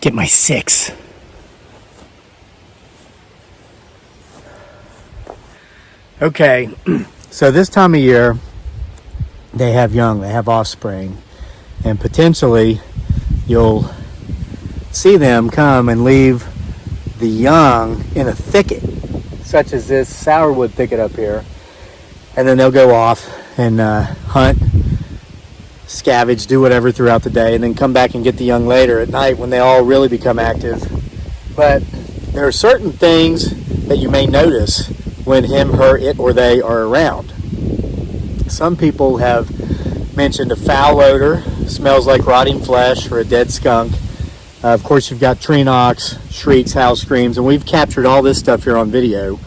get my 6. Okay, so this time of year, they have young, they have offspring, and potentially you'll see them come and leave the young in a thicket, such as this sourwood thicket up here, and then they'll go off and hunt, scavenge, do whatever throughout the day, and then come back and get the young later at night when they all really become active. But there are certain things that you may notice when him, her, it, or they are around. Some people have mentioned a foul odor, smells like rotting flesh or a dead skunk. Of course, you've got tree knocks, shrieks, howl, screams, and we've captured all this stuff here on video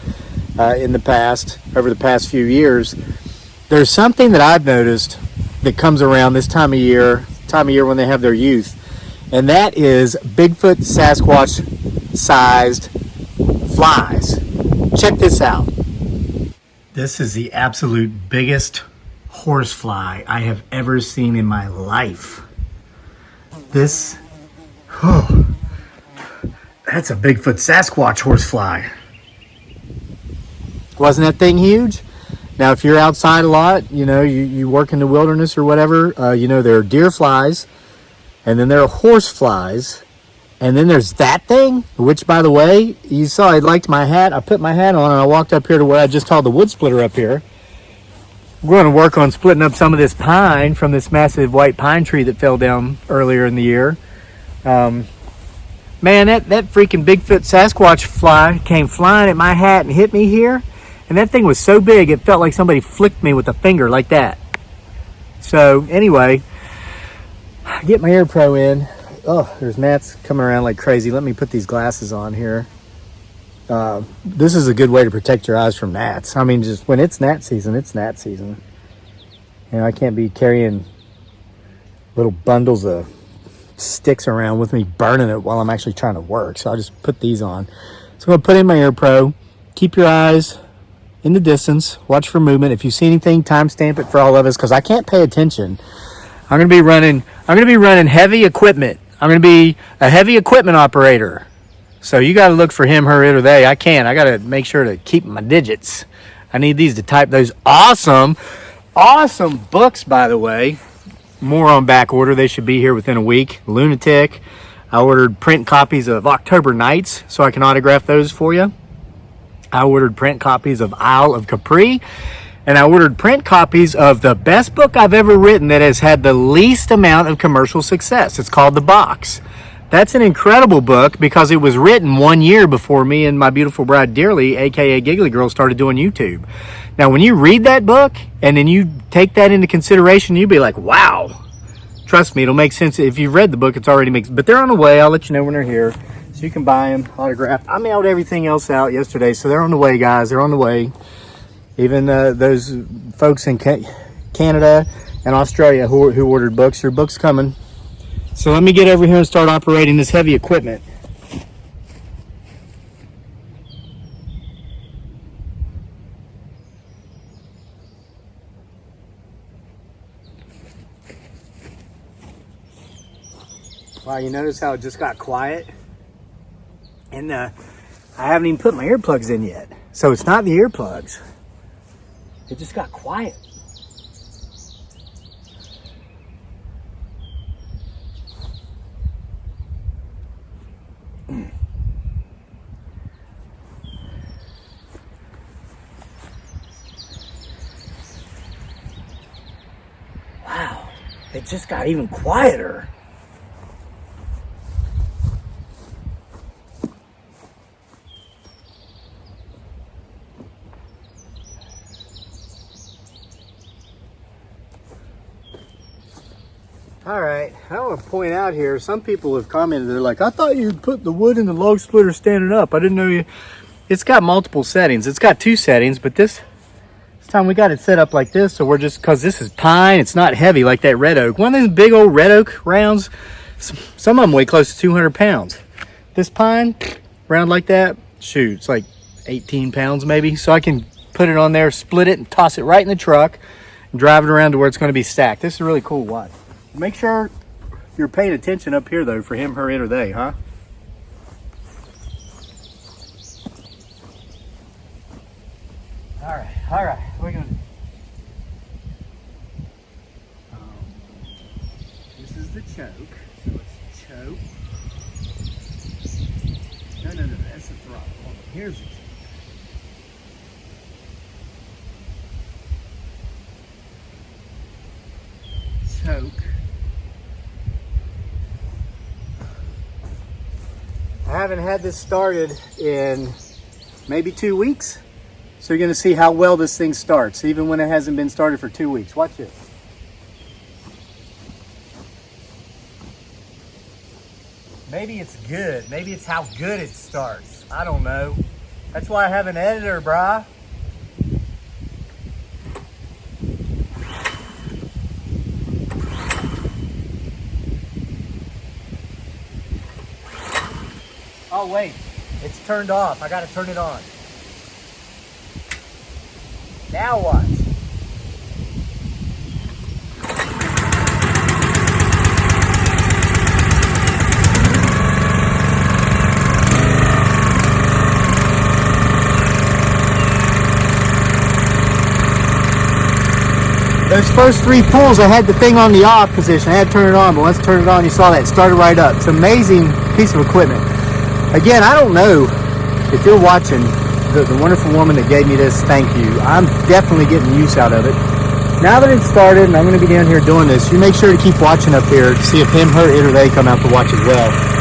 in the past, over the past few years. There's something that I've noticed that comes around this time of year when they have their youth, and that is Bigfoot, Sasquatch-sized flies. Check this out. This is the absolute biggest horsefly I have ever seen in my life. This, that's a Bigfoot Sasquatch horsefly. Wasn't that thing huge? Now, if you're outside a lot, you know, you work in the wilderness or whatever, you know, there are deer flies, and then there are horse flies, and then there's that thing, which, by the way, you saw I liked my hat. I put my hat on, and I walked up here to where I just hauled the wood splitter up here. We're going to work on splitting up some of this pine from this massive white pine tree that fell down earlier in the year. Man, that freaking Bigfoot Sasquatch fly came flying at my hat and hit me here. And that thing was so big, it felt like somebody flicked me with a finger like that. So, anyway, get my Air Pro in. Oh, there's gnats coming around like crazy. Let me put these glasses on here. This is a good way to protect your eyes from gnats. I mean, just when it's gnat season, it's gnat season. You know, I can't be carrying little bundles of sticks around with me burning it while I'm actually trying to work. So I'll just put these on. So I'm going to put in my Air Pro. Keep your eyes in the distance. Watch for movement. If you see anything, timestamp it for all of us, because I can't pay attention. I'm going to be running heavy equipment. I'm going to be a heavy equipment operator. So you got to look for him, her, it, or they. I can't. I got to make sure to keep my digits. I need these to type those awesome books, by the way. More on back order. They should be here within a week. Lunatic. I ordered print copies of October Nights so I can autograph those for you. I ordered print copies of Isle of Capri. And I ordered print copies of the best book I've ever written that has had the least amount of commercial success. It's called The Box. That's an incredible book because it was written 1 year before me and my beautiful bride Dearly, aka Giggly Girl, started doing YouTube. Now, when you read that book and then you take that into consideration, you'll be like, wow. Trust me, it'll make sense. If you've read the book, it's already makes. But they're on the way. I'll let you know when they're here. So you can buy them autographed. I mailed everything else out yesterday, so they're on the way, guys. They're on the way. Even those folks in Canada and Australia who ordered books, their book's coming. So let me get over here and start operating this heavy equipment. Wow, you notice how it just got quiet? And I haven't even put my earplugs in yet. So it's not the earplugs. It just got quiet. Wow, it just got even quieter. All right, I want to point out here, some people have commented, they're like, I thought you put the wood in the log splitter standing up. I didn't know you. It's got multiple settings. It's got 2 settings, but this time we got it set up like this, so we're just, because this is pine, it's not heavy like that red oak. One of those big old red oak rounds, some of them weigh close to 200 pounds. This pine, round like that, shoot, it's like 18 pounds maybe. So I can put it on there, split it, and toss it right in the truck, and drive it around to where it's going to be stacked. This is really cool. Watch. Make sure you're paying attention up here though for him, her, it, or they, huh? All right, we're gonna. This is the choke, so let's choke. No, that's the throttle. Hold on. Here's the choke. Choke. I haven't had this started in maybe 2 weeks. So you're going to see how well this thing starts, even when it hasn't been started for 2 weeks. Watch this. Maybe it's good. Maybe it's how good it starts. I don't know. That's why I have an editor, brah. Oh, wait. It's turned off. I got to turn it on. Now what? Those first 3 pulls, I had the thing on the off position. I had to turn it on, but once I turned it on, you saw that it started right up. It's an amazing piece of equipment. Again, I don't know if you're watching. The wonderful woman that gave me this, thank you. I'm definitely getting use out of it. Now that it's started and I'm going to be down here doing this, you make sure to keep watching up here to see if him, her, it, or they come out to watch as well.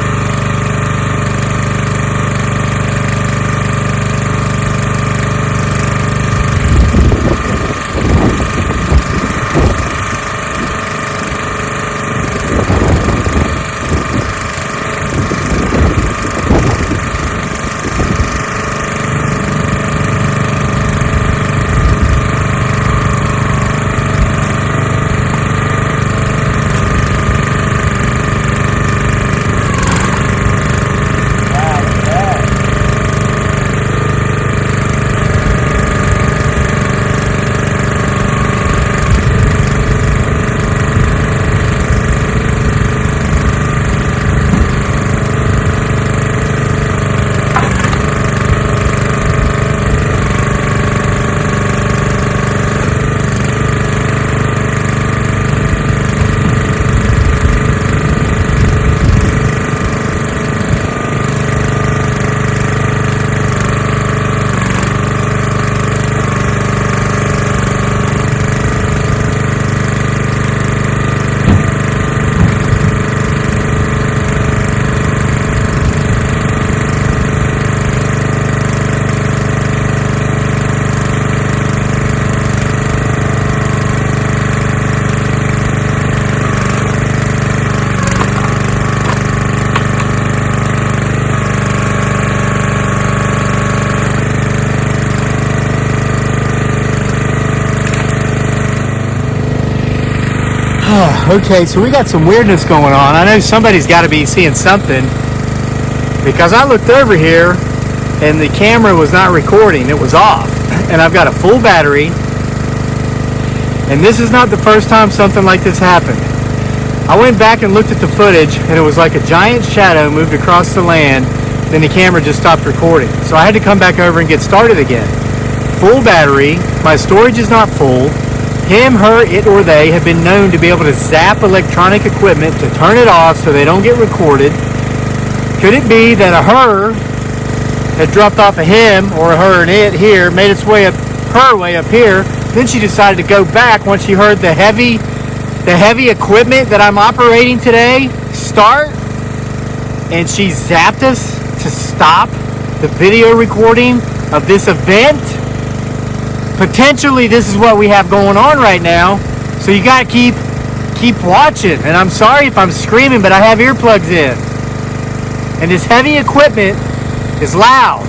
Okay, so we got some weirdness going on. I know somebody's got to be seeing something because I looked over here and the camera was not recording. It was off. And I've got a full battery. And this is not the first time something like this happened. I went back and looked at the footage and it was like a giant shadow moved across the land. Then the camera just stopped recording. So I had to come back over and get started again. Full battery. My storage is not full. Him, her, it, or they have been known to be able to zap electronic equipment to turn it off so they don't get recorded. Could it be that a her had dropped off a him or a her and it here, made its way up, her way up here, then she decided to go back once she heard the heavy equipment that I'm operating today start, and she zapped us to stop the video recording of this event? Potentially this is what we have going on right now, so you gotta keep watching. And I'm sorry if I'm screaming, but I have earplugs in and this heavy equipment is loud.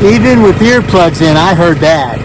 Even with earplugs in, I heard that.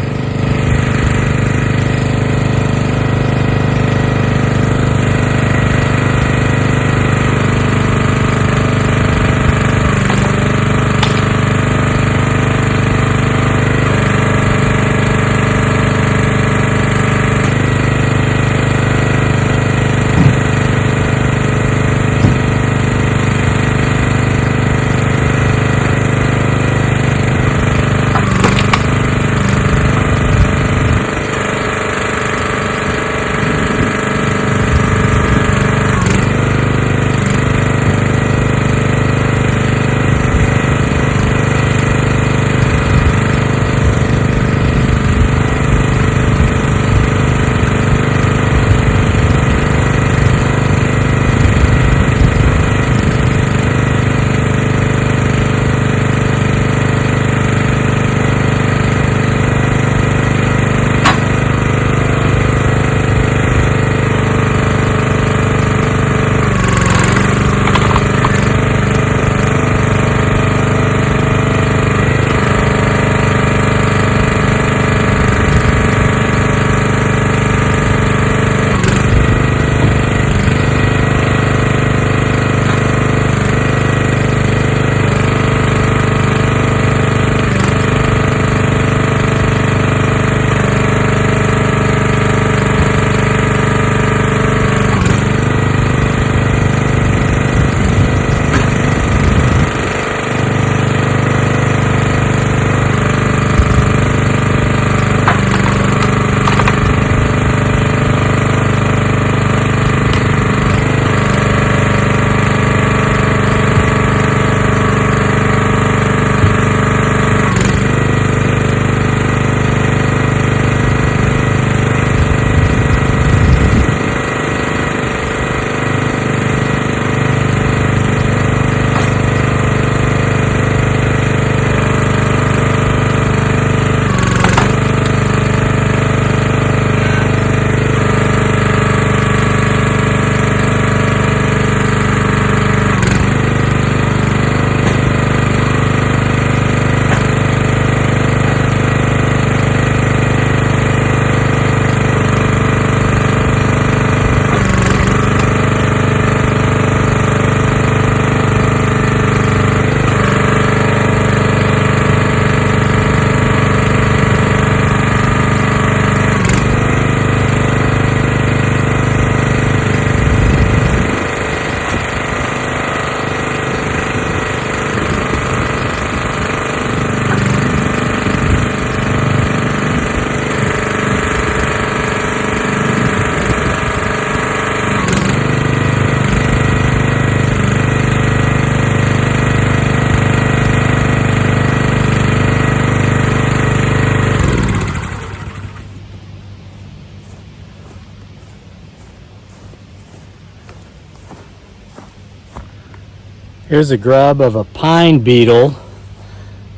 Here's a grub of a pine beetle.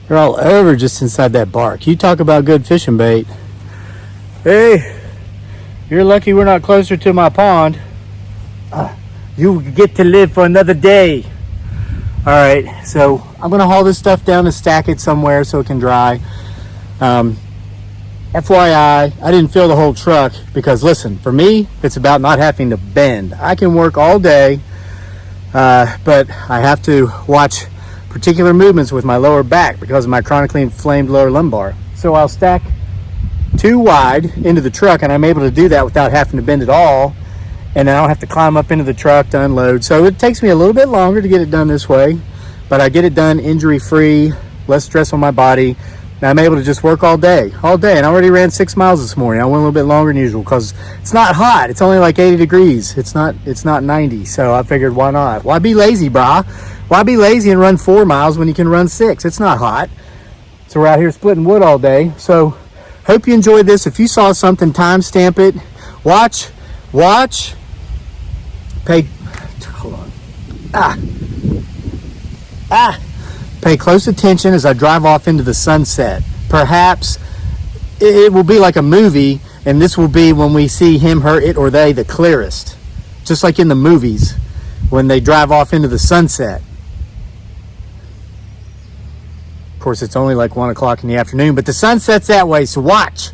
They're all over just inside that bark. You talk about good fishing bait. Hey, you're lucky we're not closer to my pond. You get to live for another day. All right, so I'm gonna haul this stuff down and stack it somewhere so it can dry. FYI, I didn't fill the whole truck because listen, for me, it's about not having to bend. I can work all day, but I have to watch particular movements with my lower back because of my chronically inflamed lower lumbar. So I'll stack too wide into the truck, and I'm able to do that without having to bend at all, and I don't have to climb up into the truck to unload. So it takes me a little bit longer to get it done this way, but I get it done injury-free, less stress on my body. Now I'm able to just work all day, and I already ran 6 miles this morning. I went a little bit longer than usual because it's not hot. It's only like 80 degrees. It's not 90. So I figured, why not? Why be lazy, brah? Why be lazy and run 4 miles when you can run 6? It's not hot. So we're out here splitting wood all day. So hope you enjoyed this. If you saw something, timestamp it. Watch. Hold on. Pay close attention as I drive off into the sunset. Perhaps it will be like a movie, and this will be when we see him, her, it, or they the clearest. Just like in the movies when they drive off into the sunset. course, it's only like 1 o'clock in the afternoon, but the sun sets that way, so watch.